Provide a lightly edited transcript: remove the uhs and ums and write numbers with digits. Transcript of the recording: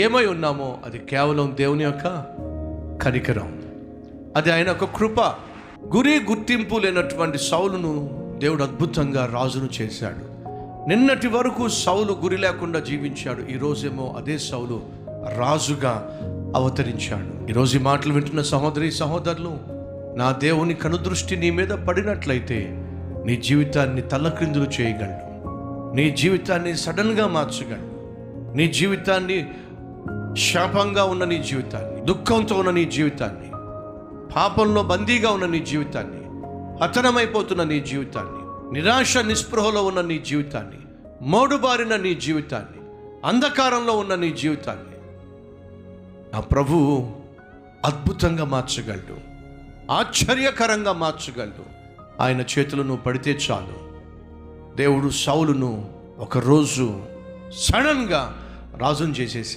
ఏమై ఉన్నామో అది కేవలం దేవుని యొక్క కనికరం, అది ఆయన యొక్క కృప. గురి గుర్తింపు లేనటువంటి సౌలును దేవుడు అద్భుతంగా రాజును చేశాడు. నిన్నటి వరకు సౌలు గురి లేకుండా జీవించాడు. ఈరోజేమో అదే సౌలు రాజుగా అవతరించాడు. ఈరోజు ఈ మాటలు వింటున్న సహోదరి సహోదరులు, నా దేవుని కనుదృష్టి నీ మీద పడినట్లయితే నీ జీవితాన్ని తల్లక్రిందులు చేయగలడు, నీ జీవితాన్ని సడన్గా మార్చగలడు. నీ జీవితాన్ని, శాపంగా ఉన్న నీ జీవితాన్ని, దుఃఖంతో ఉన్న నీ జీవితాన్ని, పాపంలో బందీగా ఉన్న నీ జీవితాన్ని, పతనమైపోతున్న నీ జీవితాన్ని, నిరాశ నిస్పృహలో ఉన్న నీ జీవితాన్ని, మోడుబారిన నీ జీవితాన్ని, అంధకారంలో ఉన్న నీ జీవితాన్ని నా ప్రభువు అద్భుతంగా మార్చగలడు, ఆశ్చర్యకరంగా మార్చగలడు. ఆయన చేతులు నువ్వు పడితే చాలు. దేవుడు సౌలును ఒకరోజు సడన్గా రాజును చేసేసి